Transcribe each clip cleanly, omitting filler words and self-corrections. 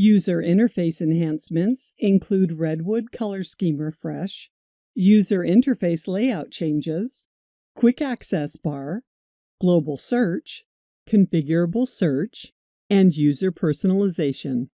User interface enhancements include Redwood color scheme refresh, user interface layout changes, quick access bar, global search, configurable search, and user personalization.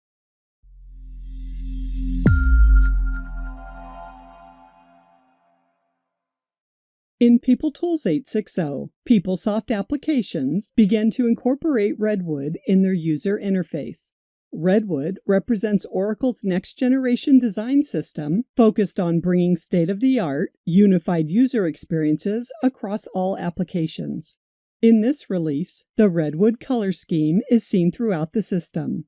In PeopleTools 8.6.0, PeopleSoft applications began to incorporate Redwood in their user interface. Redwood represents Oracle's next-generation design system focused on bringing state-of-the-art, unified user experiences across all applications. In this release, the Redwood color scheme is seen throughout the system.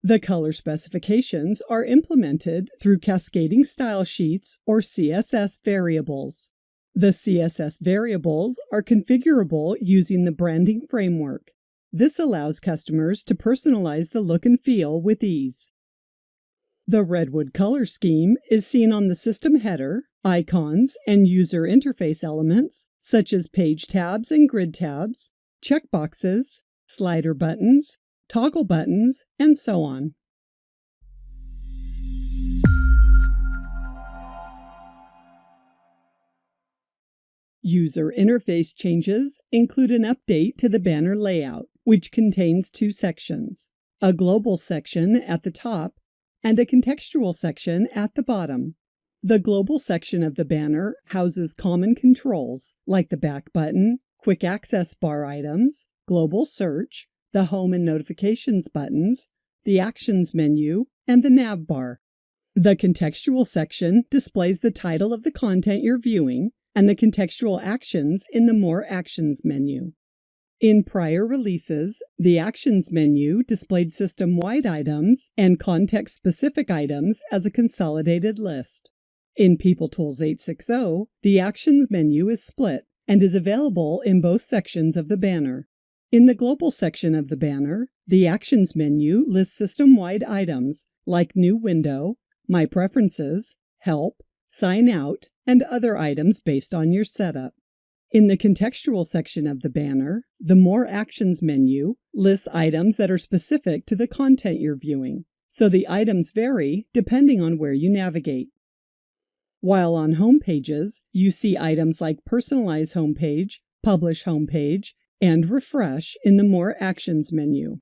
The color specifications are implemented through cascading style sheets or CSS variables. The CSS variables are configurable using the branding framework. This allows customers to personalize the look and feel with ease. The Redwood color scheme is seen on the system header, icons, and user interface elements, such as page tabs and grid tabs, checkboxes, slider buttons, toggle buttons, and so on. User interface changes include an update to the banner layout, which contains two sections, a global section at the top and a contextual section at the bottom. The global section of the banner houses common controls like the back button, quick access bar items, global search, the home and notifications buttons, the actions menu, and the nav bar. The contextual section displays the title of the content you're viewing and the contextual actions in the More Actions menu. In prior releases, the Actions menu displayed system-wide items and context-specific items as a consolidated list. In PeopleTools 8.6.0, the Actions menu is split and is available in both sections of the banner. In the Global section of the banner, the Actions menu lists system-wide items like New Window, My Preferences, Help, Sign Out, and other items based on your setup. In the contextual section of the banner, the More Actions menu lists items that are specific to the content you're viewing, so the items vary depending on where you navigate. While on home pages, you see items like Personalize Homepage, Publish Homepage, and Refresh in the More Actions menu.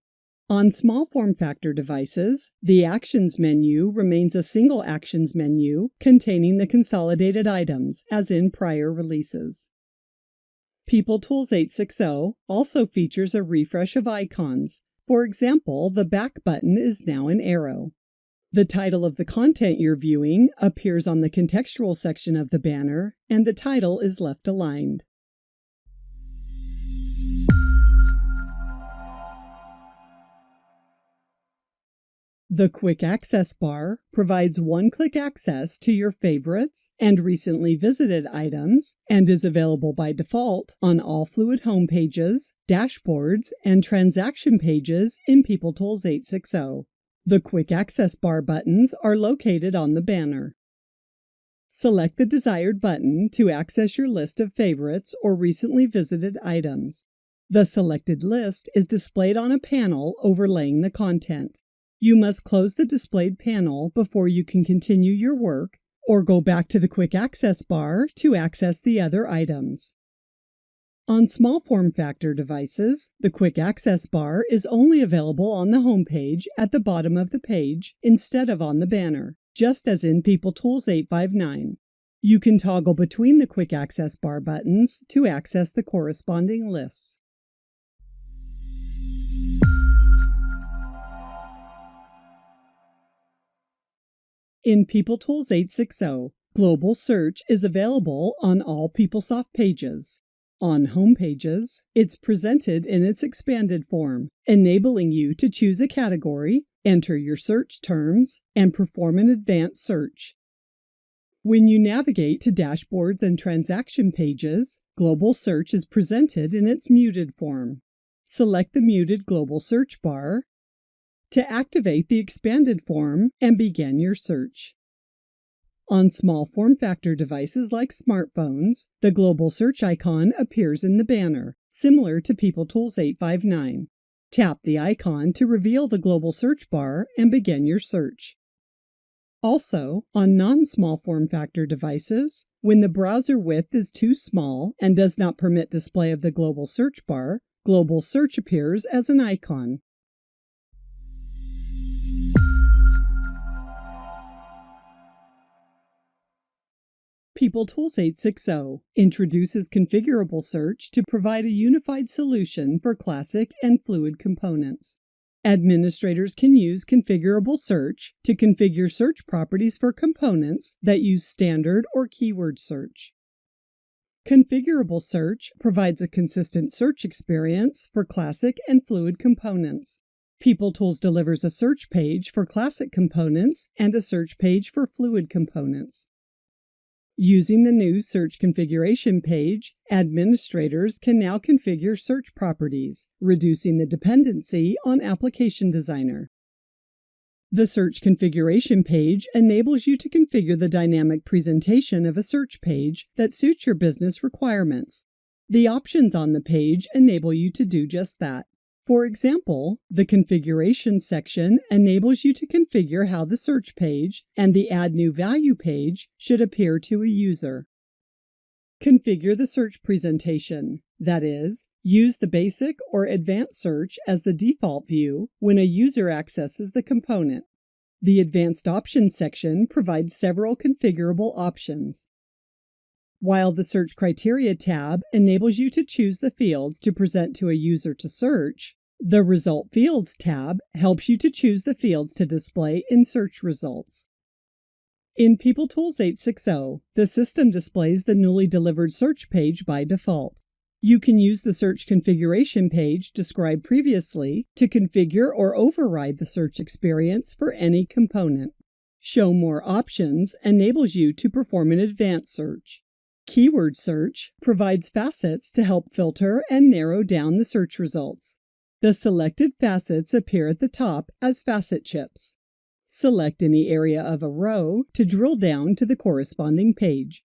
On small form factor devices, the Actions menu remains a single Actions menu containing the consolidated items, as in prior releases. PeopleTools 8.6.0 also features a refresh of icons. For example, the back button is now an arrow. The title of the content you're viewing appears on the contextual section of the banner, and the title is left aligned. The Quick Access bar provides one-click access to your favorites and recently visited items and is available by default on all Fluid home pages, dashboards, and transaction pages in PeopleTools 8.6.0. The Quick Access bar buttons are located on the banner. Select the desired button to access your list of favorites or recently visited items. The selected list is displayed on a panel overlaying the content. You must close the displayed panel before you can continue your work or go back to the Quick Access bar to access the other items. On small form factor devices, the Quick Access bar is only available on the home page at the bottom of the page instead of on the banner, just as in PeopleTools 8.5.9. You can toggle between the Quick Access bar buttons to access the corresponding lists. In PeopleTools 8.6.0, Global Search is available on all PeopleSoft pages. On home pages, it's presented in its expanded form, enabling you to choose a category, enter your search terms, and perform an advanced search. When you navigate to dashboards and transaction pages, Global Search is presented in its muted form. Select the muted Global Search bar to activate the expanded form and begin your search. On small form factor devices like smartphones, the Global Search icon appears in the banner, similar to PeopleTools 8.5.9. Tap the icon to reveal the global search bar and begin your search. Also, on non-small form factor devices, when the browser width is too small and does not permit display of the global search bar, global search appears as an icon. PeopleTools 860 introduces configurable search to provide a unified solution for classic and fluid components. Administrators can use configurable search to configure search properties for components that use standard or keyword search. Configurable search provides a consistent search experience for classic and fluid components. PeopleTools delivers a search page for classic components and a search page for fluid components. Using the new Search Configuration page, administrators can now configure search properties, reducing the dependency on Application Designer. The Search Configuration page enables you to configure the dynamic presentation of a search page that suits your business requirements. The options on the page enable you to do just that. For example, the Configuration section enables you to configure how the search page and the Add New Value page should appear to a user. Configure the search presentation. That is, use the basic or advanced search as the default view when a user accesses the component. The Advanced Options section provides several configurable options. While the Search Criteria tab enables you to choose the fields to present to a user to search, the Result Fields tab helps you to choose the fields to display in search results. In PeopleTools 860, the system displays the newly delivered search page by default. You can use the Search Configuration page described previously to configure or override the search experience for any component. Show More Options enables you to perform an advanced search. Keyword search provides facets to help filter and narrow down the search results. The selected facets appear at the top as facet chips. Select any area of a row to drill down to the corresponding page.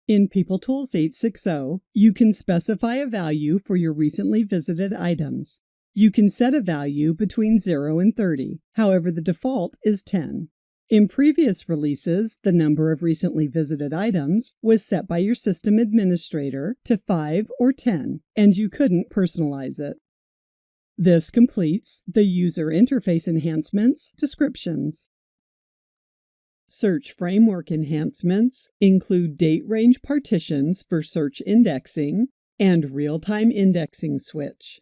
In PeopleTools 860, you can specify a value for your recently visited items. You can set a value between 0 and 30, however the default is 10. In previous releases, the number of recently visited items was set by your system administrator to 5 or 10, and you couldn't personalize it. This completes the User Interface Enhancements descriptions. Search Framework enhancements include date range partitions for search indexing and real-time indexing switch.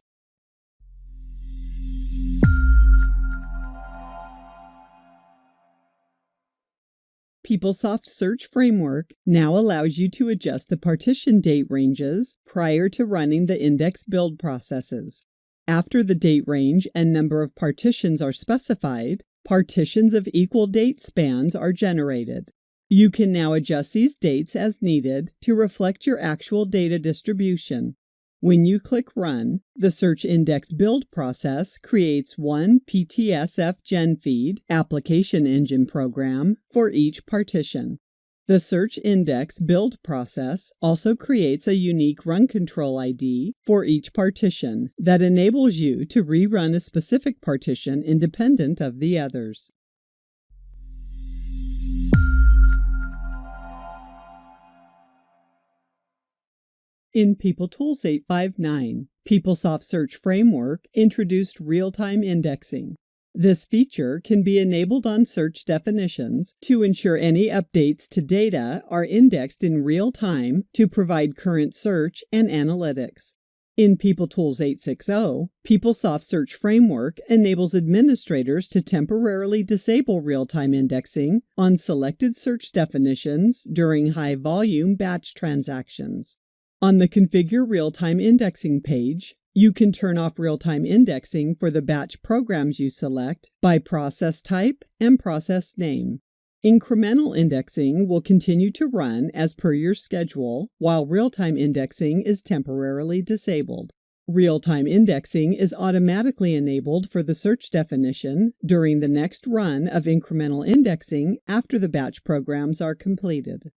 PeopleSoft Search Framework now allows you to adjust the partition date ranges prior to running the index build processes. After the date range and number of partitions are specified, partitions of equal date spans are generated. You can now adjust these dates as needed to reflect your actual data distribution. When you click Run, the Search Index Build process creates one PTSF GenFeed application engine program for each partition. The Search Index Build process also creates a unique Run Control ID for each partition that enables you to rerun a specific partition independent of the others. In PeopleTools 859, PeopleSoft Search Framework introduced real-time indexing. This feature can be enabled on search definitions to ensure any updates to data are indexed in real time to provide current search and analytics. In PeopleTools 860, PeopleSoft Search Framework enables administrators to temporarily disable real-time indexing on selected search definitions during high-volume batch transactions. On the Configure Real-Time Indexing page, you can turn off real-time indexing for the batch programs you select by process type and process name. Incremental indexing will continue to run as per your schedule, while real-time indexing is temporarily disabled. Real-time indexing is automatically enabled for the search definition during the next run of incremental indexing after the batch programs are completed.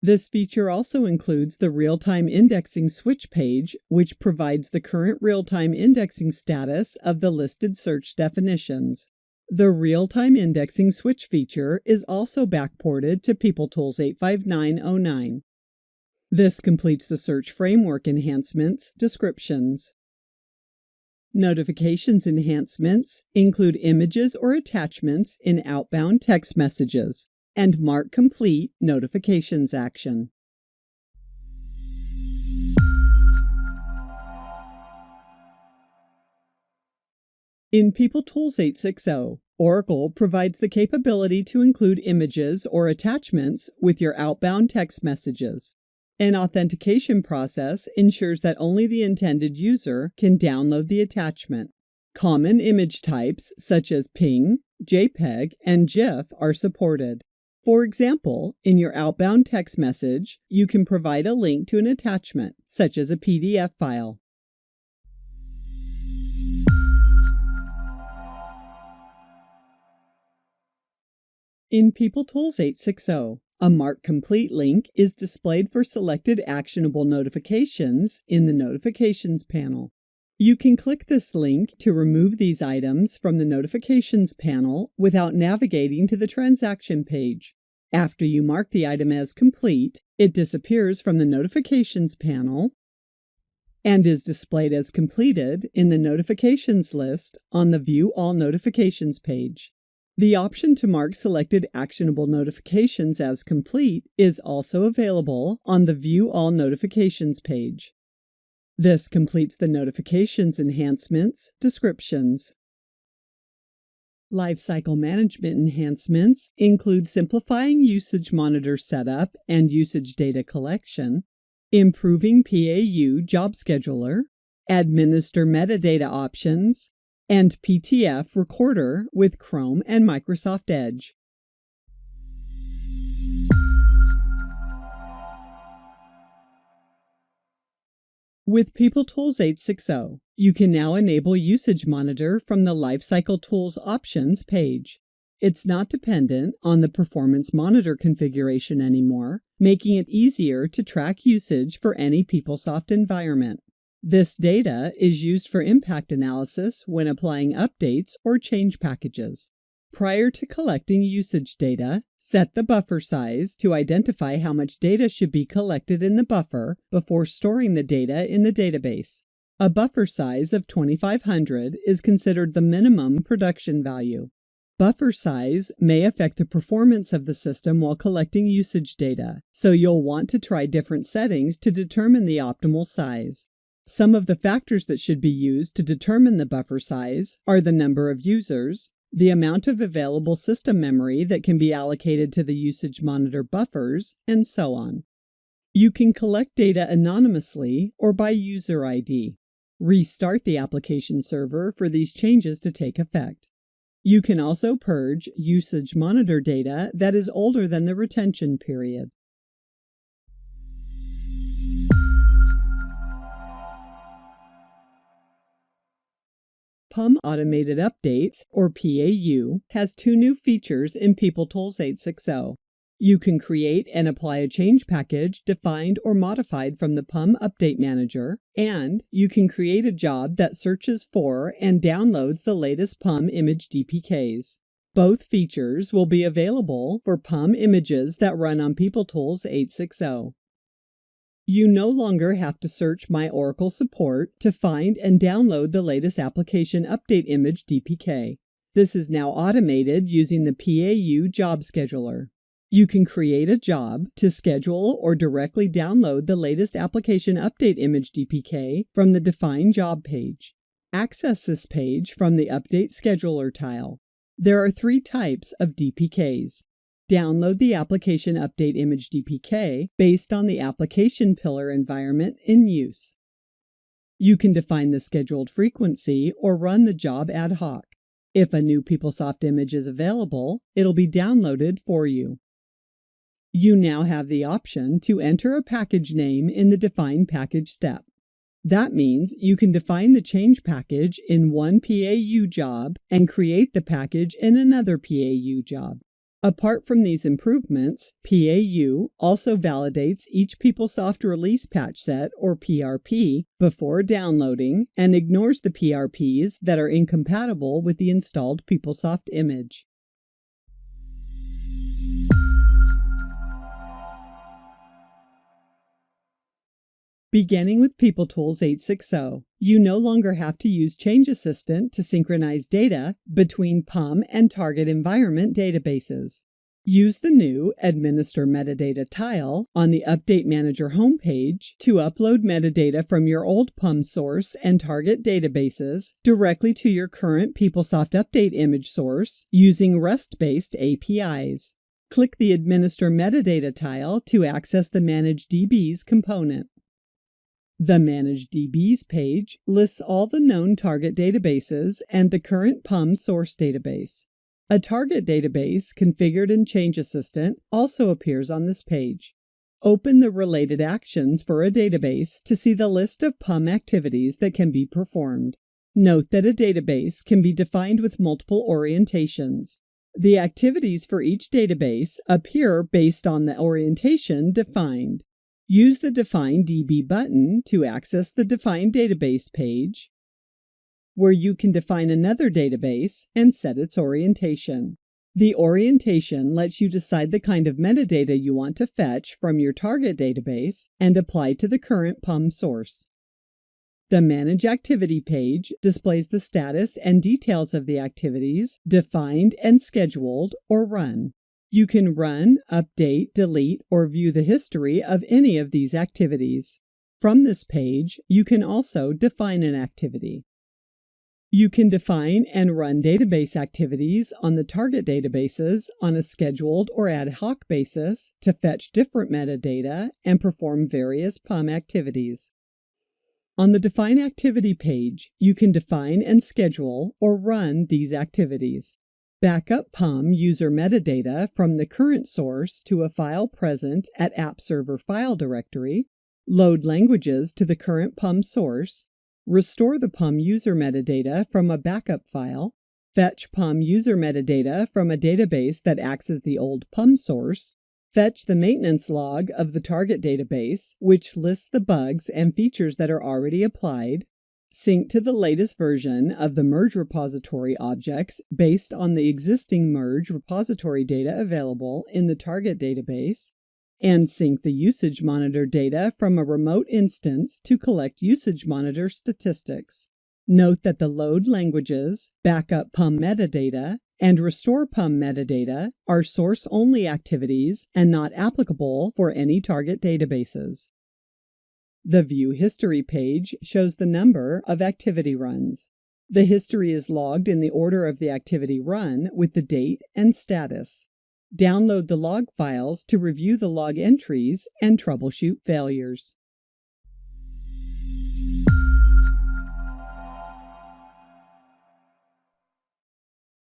This feature also includes the real-time indexing switch page, which provides the current real-time indexing status of the listed search definitions. The real-time indexing switch feature is also backported to PeopleTools 85909. This completes the search framework enhancements descriptions. Notifications enhancements include images or attachments in outbound text messages and mark complete notifications action. In PeopleTools 860, Oracle provides the capability to include images or attachments with your outbound text messages. An authentication process ensures that only the intended user can download the attachment. Common image types such as PNG, JPEG, and GIF are supported. For example, in your outbound text message, you can provide a link to an attachment, such as a PDF file. In PeopleTools 860, a Mark Complete link is displayed for selected actionable notifications in the Notifications panel. You can click this link to remove these items from the Notifications panel without navigating to the transaction page. After you mark the item as complete, it disappears from the Notifications panel and is displayed as completed in the Notifications list on the View All Notifications page. The option to mark selected actionable notifications as complete is also available on the View All Notifications page. This completes the notifications enhancements descriptions. Lifecycle Management enhancements include simplifying usage monitor setup and usage data collection, improving PAU job scheduler, administer metadata options, and PTF Recorder with Chrome and Microsoft Edge. With PeopleTools 860, you can now enable Usage Monitor from the Lifecycle Tools Options page. It's not dependent on the Performance Monitor configuration anymore, making it easier to track usage for any PeopleSoft environment. This data is used for impact analysis when applying updates or change packages. Prior to collecting usage data, set the buffer size to identify how much data should be collected in the buffer before storing the data in the database. A buffer size of 2500 is considered the minimum production value. Buffer size may affect the performance of the system while collecting usage data, so you'll want to try different settings to determine the optimal size. Some of the factors that should be used to determine the buffer size are the number of users, the amount of available system memory that can be allocated to the usage monitor buffers, and so on. You can collect data anonymously or by user ID. Restart the application server for these changes to take effect. You can also purge usage monitor data that is older than the retention period. PUM Automated Updates, or PAU, has two new features in PeopleTools 860. You can create and apply a change package defined or modified from the PUM Update Manager, and you can create a job that searches for and downloads the latest PUM image DPKs. Both features will be available for PUM images that run on PeopleTools 860. You no longer have to search My Oracle Support to find and download the latest application update image DPK. This is now automated using the PAU job scheduler. You can create a job to schedule or directly download the latest application update image DPK from the Define Job page. Access this page from the Update Scheduler tile. There are three types of DPKs. Download the application update image DPK based on the application pillar environment in use. You can define the scheduled frequency or run the job ad hoc. If a new PeopleSoft image is available, it'll be downloaded for you. You now have the option to enter a package name in the Define Package step. That means you can define the change package in one PAU job and create the package in another PAU job. Apart from these improvements, PAU also validates each PeopleSoft release patch set, or PRP, before downloading and ignores the PRPs that are incompatible with the installed PeopleSoft image. Beginning with PeopleTools 860, you no longer have to use Change Assistant to synchronize data between PUM and target environment databases. Use the new Administer Metadata tile on the Update Manager homepage to upload metadata from your old PUM source and target databases directly to your current PeopleSoft Update image source using REST-based APIs. Click the Administer Metadata tile to access the Manage DBs component. The Manage DBs page lists all the known target databases and the current PUM source database. A target database configured in Change Assistant also appears on this page. Open the related actions for a database to see the list of PUM activities that can be performed. Note that a database can be defined with multiple orientations. The activities for each database appear based on the orientation defined. Use the Define DB button to access the Define Database page, where you can define another database and set its orientation. The orientation lets you decide the kind of metadata you want to fetch from your target database and apply to the current PUM source. The Manage Activity page displays the status and details of the activities defined and scheduled or run. You can run, update, delete, or view the history of any of these activities. From this page, you can also define an activity. You can define and run database activities on the target databases on a scheduled or ad hoc basis to fetch different metadata and perform various PUM activities. On the Define Activity page, you can define and schedule or run these activities. Backup PUM user metadata from the current source to a file present at App Server File Directory, load languages to the current PUM source, restore the PUM user metadata from a backup file, fetch PUM user metadata from a database that acts as the old PUM source, fetch the maintenance log of the target database, which lists the bugs and features that are already applied, sync to the latest version of the merge repository objects based on the existing merge repository data available in the target database, and sync the usage monitor data from a remote instance to collect usage monitor statistics. Note that the load languages, backup PUM metadata, and restore PUM metadata are source-only activities and not applicable for any target databases. The View History page shows the number of activity runs. The history is logged in the order of the activity run with the date and status. Download the log files to review the log entries and troubleshoot failures.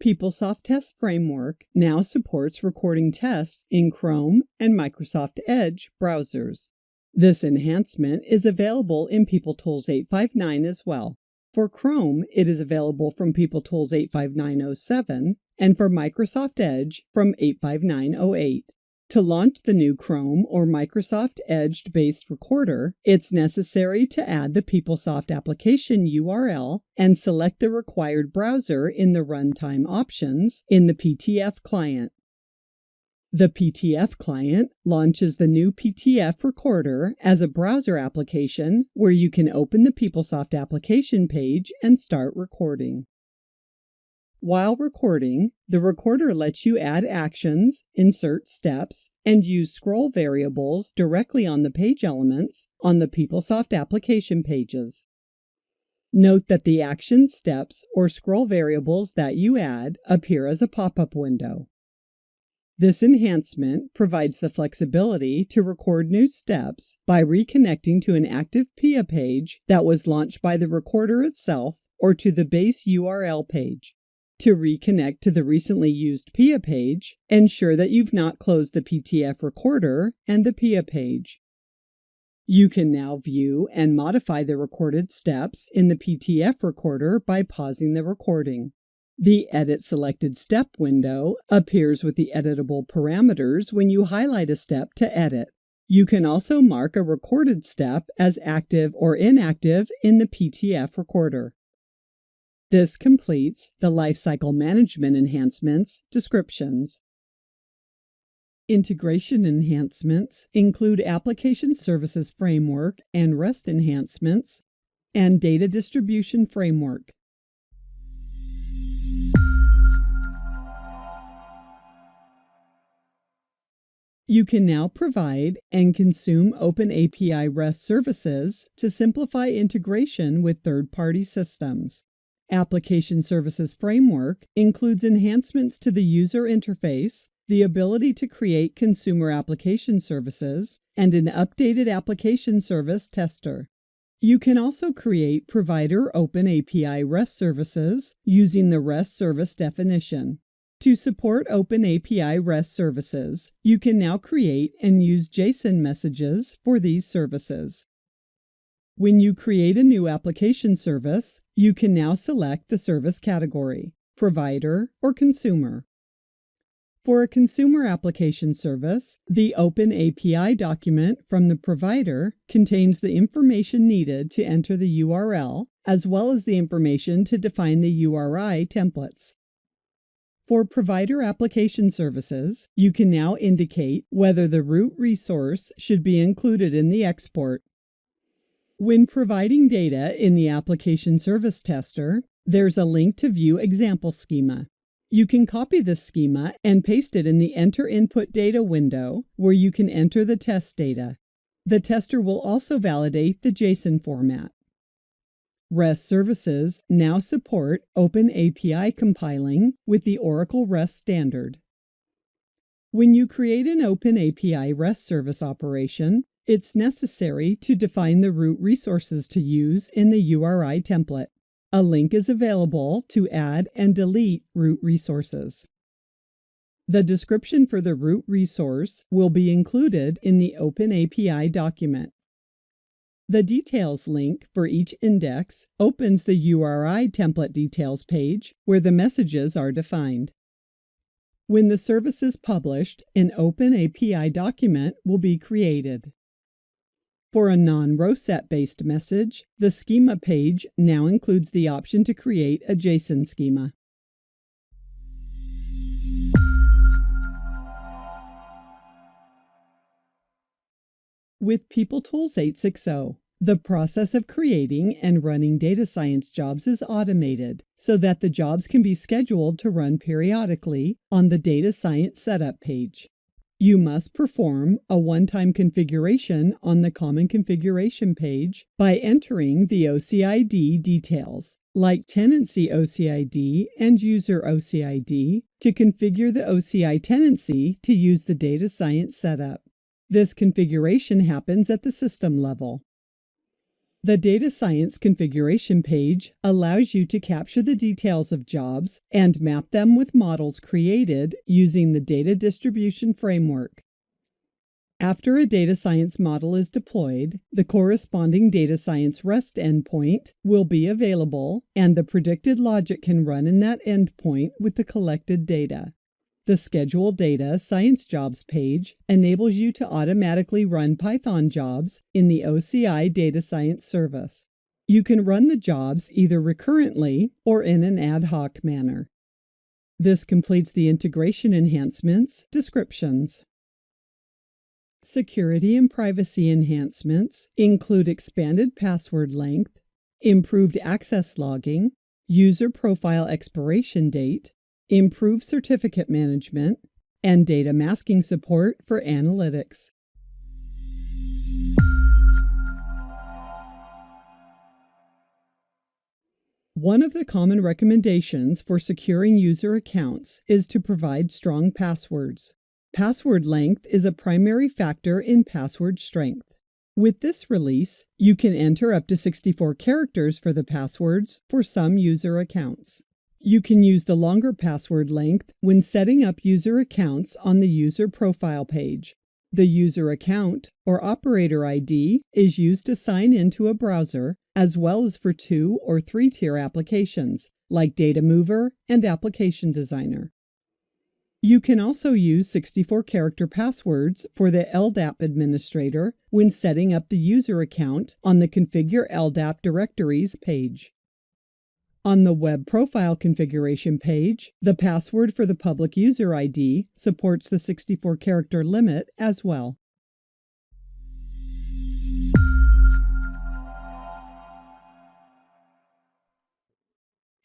PeopleSoft Test Framework now supports recording tests in Chrome and Microsoft Edge browsers. This enhancement is available in PeopleTools 859 as well. For Chrome, it is available from PeopleTools 85907 and for Microsoft Edge from 85908. To launch the new Chrome or Microsoft Edge-based recorder, it's necessary to add the PeopleSoft application URL and select the required browser in the Runtime options in the PTF client. The PTF client launches the new PTF recorder as a browser application where you can open the PeopleSoft application page and start recording. While recording, the recorder lets you add actions, insert steps, and use scroll variables directly on the page elements on the PeopleSoft application pages. Note that the action steps or scroll variables that you add appear as a pop-up window. This enhancement provides the flexibility to record new steps by reconnecting to an active PIA page that was launched by the recorder itself or to the base URL page. To reconnect to the recently used PIA page, ensure that you've not closed the PTF recorder and the PIA page. You can now view and modify the recorded steps in the PTF recorder by pausing the recording. The Edit Selected Step window appears with the editable parameters when you highlight a step to edit. You can also mark a recorded step as active or inactive in the PTF recorder. This completes the Lifecycle Management enhancements descriptions. Integration enhancements include Application Services Framework and REST enhancements, and Data Distribution Framework. You can now provide and consume OpenAPI REST services to simplify integration with third-party systems. Application Services Framework includes enhancements to the user interface, the ability to create consumer application services, and an updated application service tester. You can also create provider OpenAPI REST services using the REST service definition. To support OpenAPI REST services, you can now create and use JSON messages for these services. When you create a new application service, you can now select the service category, provider or consumer. For a consumer application service, the OpenAPI document from the provider contains the information needed to enter the URL, as well as the information to define the URI templates. For provider application services, you can now indicate whether the root resource should be included in the export. When providing data in the application service tester, there's a link to view example schema. You can copy this schema and paste it in the Enter Input Data window, where you can enter the test data. The tester will also validate the JSON format. REST services now support OpenAPI compiling with the Oracle REST standard. When you create an OpenAPI REST service operation, it's necessary to define the root resources to use in the URI template. A link is available to add and delete root resources. The description for the root resource will be included in the OpenAPI document. The Details link for each index opens the URI template details page where the messages are defined. When the service is published, an OpenAPI document will be created. For a non-ROSET-based message, the schema page now includes the option to create a JSON schema. With PeopleTools 8.6.0, the process of creating and running data science jobs is automated so that the jobs can be scheduled to run periodically on the Data Science Setup page. You must perform a one-time configuration on the Common Configuration page by entering the OCID details, like Tenancy OCID and User OCID, to configure the OCI tenancy to use the Data Science Setup. This configuration happens at the system level. The Data Science Configuration page allows you to capture the details of jobs and map them with models created using the Data Distribution Framework. After a data science model is deployed, the corresponding data science REST endpoint will be available, and the predicted logic can run in that endpoint with the collected data. The Schedule Data Science Jobs page enables you to automatically run Python jobs in the OCI Data Science service. You can run the jobs either recurrently or in an ad hoc manner. This completes the integration enhancements descriptions. Security and privacy enhancements include expanded password length, improved access logging, user profile expiration date, improved certificate management, and data masking support for analytics. One of the common recommendations for securing user accounts is to provide strong passwords. Password length is a primary factor in password strength. With this release, you can enter up to 64 characters for the passwords for some user accounts. You can use the longer password length when setting up user accounts on the user profile page. The user account, or operator ID, is used to sign into a browser, as well as for 2- or 3-tier applications, like Data Mover and Application Designer. You can also use 64-character passwords for the LDAP administrator when setting up the user account on the Configure LDAP Directories page. On the Web Profile Configuration page, the password for the public user ID supports the 64-character limit as well.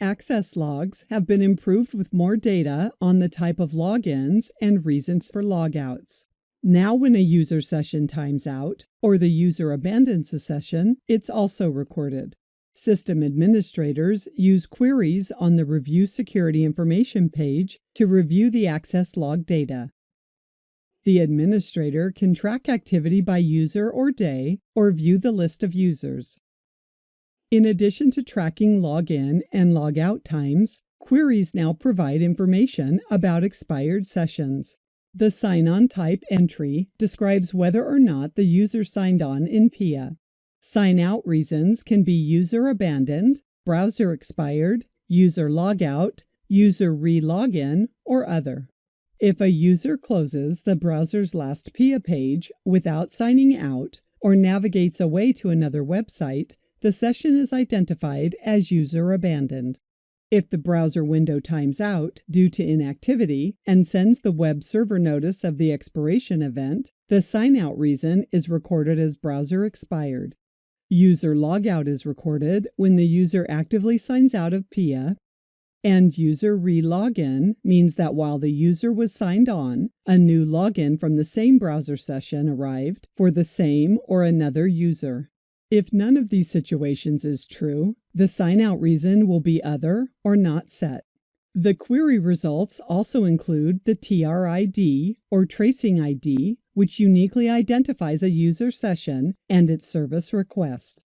Access logs have been improved with more data on the type of logins and reasons for logouts. Now when a user session times out or the user abandons a session, it's also recorded. System administrators use queries on the Review Security Information page to review the access log data. The administrator can track activity by user or day or view the list of users. In addition to tracking login and logout times, queries now provide information about expired sessions. The sign-on type entry describes whether or not the user signed on in PIA. Sign-out reasons can be user abandoned, browser expired, user logout, user re-login, or other. If a user closes the browser's last PIA page without signing out or navigates away to another website, the session is identified as user abandoned. If the browser window times out due to inactivity and sends the web server notice of the expiration event, the sign-out reason is recorded as browser expired. User logout is recorded when the user actively signs out of PIA, and user re-login means that while the user was signed on, a new login from the same browser session arrived for the same or another user. If none of these situations is true, the sign-out reason will be other or not set. The query results also include the TRID or tracing ID, which uniquely identifies a user session and its service request.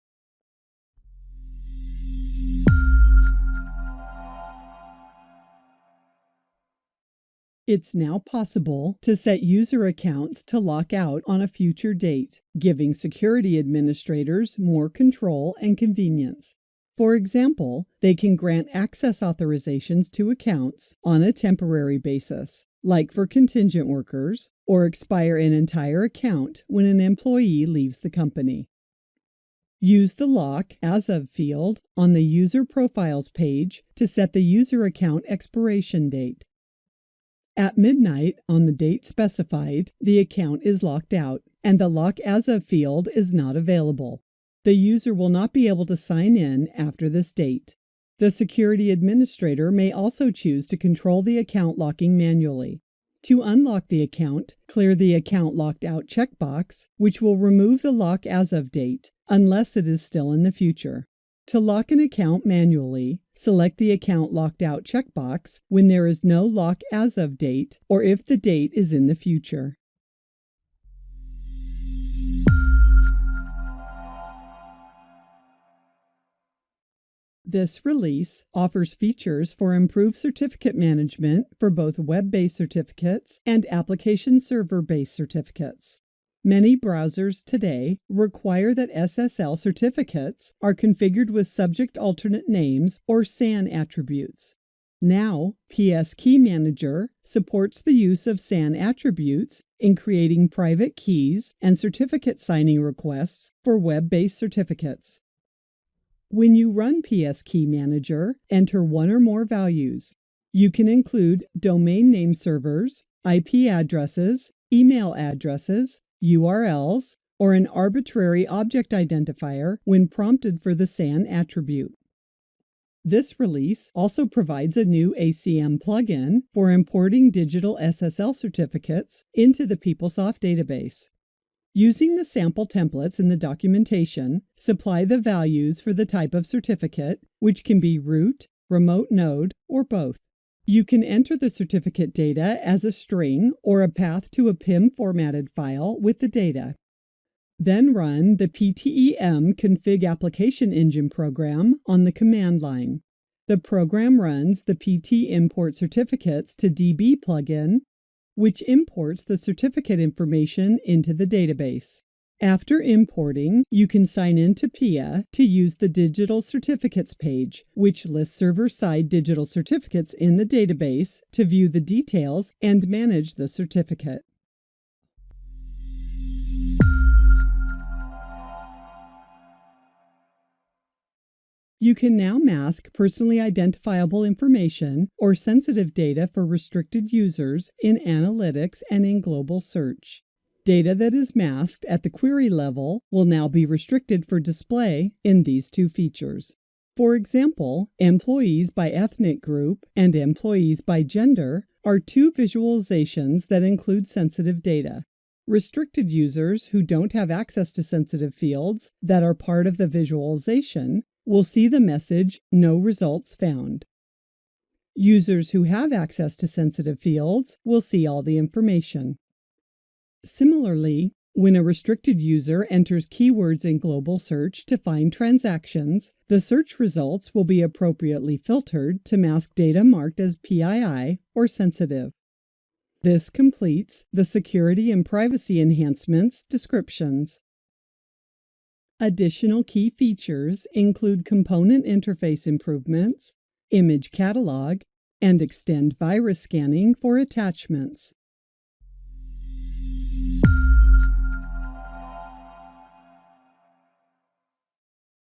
It's now possible to set user accounts to lock out on a future date, giving security administrators more control and convenience. For example, they can grant access authorizations to accounts on a temporary basis, like for contingent workers, or expire an entire account when an employee leaves the company. Use the Lock As Of field on the User Profiles page to set the user account expiration date. At midnight on the date specified, the account is locked out, and the Lock As Of field is not available. The user will not be able to sign in after this date. The security administrator may also choose to control the account locking manually. To unlock the account, clear the Account Locked Out checkbox, which will remove the Lock As Of date, unless it is still in the future. To lock an account manually, select the Account Locked Out checkbox when there is no Lock As Of date or if the date is in the future. This release offers features for improved certificate management for both web-based certificates and application server-based certificates. Many browsers today require that SSL certificates are configured with subject alternate names or SAN attributes. Now, PS Key Manager supports the use of SAN attributes in creating private keys and certificate signing requests for web-based certificates. When you run PS Key Manager, enter one or more values. You can include domain name servers, IP addresses, email addresses, URLs, or an arbitrary object identifier when prompted for the SAN attribute. This release also provides a new ACM plugin for importing digital SSL certificates into the PeopleSoft database. Using the sample templates in the documentation, supply the values for the type of certificate, which can be root, remote node, or both. You can enter the certificate data as a string or a path to a PIM formatted file with the data. Then run the PTEM config application engine program on the command line. The program runs the PT import certificates to DB plugin, which imports the certificate information into the database. After importing, you can sign in to PIA to use the Digital Certificates page, which lists server-side digital certificates in the database to view the details and manage the certificate. You can now mask personally identifiable information or sensitive data for restricted users in Analytics and in Global Search. Data that is masked at the query level will now be restricted for display in these two features. For example, employees by ethnic group and employees by gender are two visualizations that include sensitive data. Restricted users who don't have access to sensitive fields that are part of the visualization will see the message, "No results found." Users who have access to sensitive fields will see all the information. Similarly, when a restricted user enters keywords in Global Search to find transactions, the search results will be appropriately filtered to mask data marked as PII or sensitive. This completes the security and privacy enhancements descriptions. Additional key features include component interface improvements, image catalog, and extend virus scanning for attachments.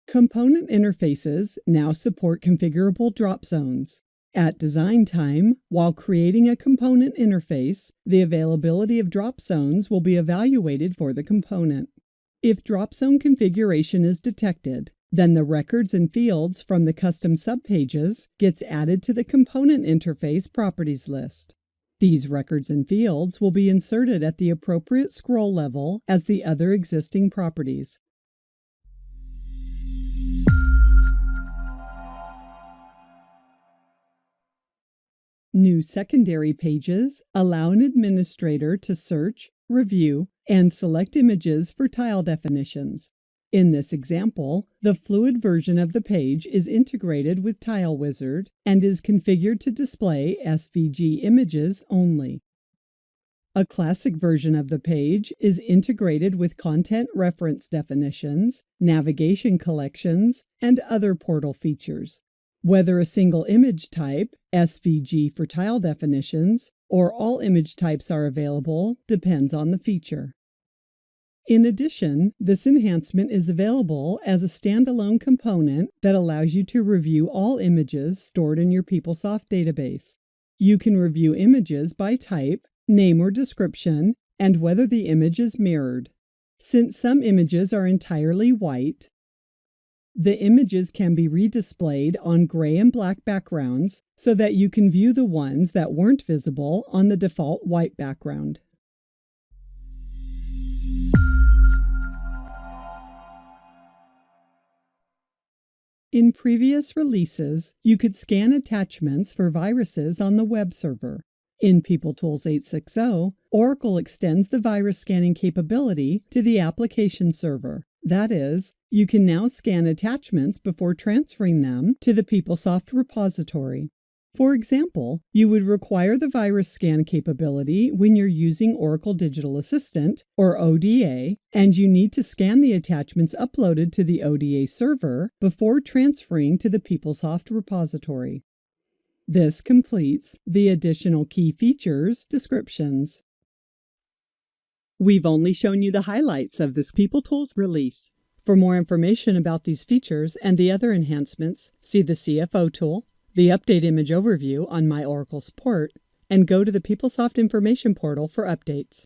Component interfaces now support configurable drop zones. At design time, while creating a component interface, the availability of drop zones will be evaluated for the component. If drop zone configuration is detected, then the records and fields from the custom subpages gets added to the component interface properties list. These records and fields will be inserted at the appropriate scroll level as the other existing properties. New secondary pages allow an administrator to search, review, and select images for tile definitions. In this example, the fluid version of the page is integrated with Tile Wizard and is configured to display SVG images only. A classic version of the page is integrated with content reference definitions, navigation collections, and other portal features. Whether a single image type, SVG for tile definitions, or all image types are available depends on the feature. In addition, this enhancement is available as a standalone component that allows you to review all images stored in your PeopleSoft database. You can review images by type, name or description, and whether the image is mirrored. Since some images are entirely white, the images can be redisplayed on gray and black backgrounds so that you can view the ones that weren't visible on the default white background. In previous releases, you could scan attachments for viruses on the web server. In PeopleTools 8.6.0, Oracle extends the virus scanning capability to the application server. That is, you can now scan attachments before transferring them to the PeopleSoft repository. For example, you would require the virus scan capability when you're using Oracle Digital Assistant, or ODA, and you need to scan the attachments uploaded to the ODA server before transferring to the PeopleSoft repository. This completes the additional key features descriptions. We've only shown you the highlights of this PeopleTools release. For more information about these features and the other enhancements, see the CFO tool, the Update Image Overview on My Oracle Support, and go to the PeopleSoft Information Portal for updates.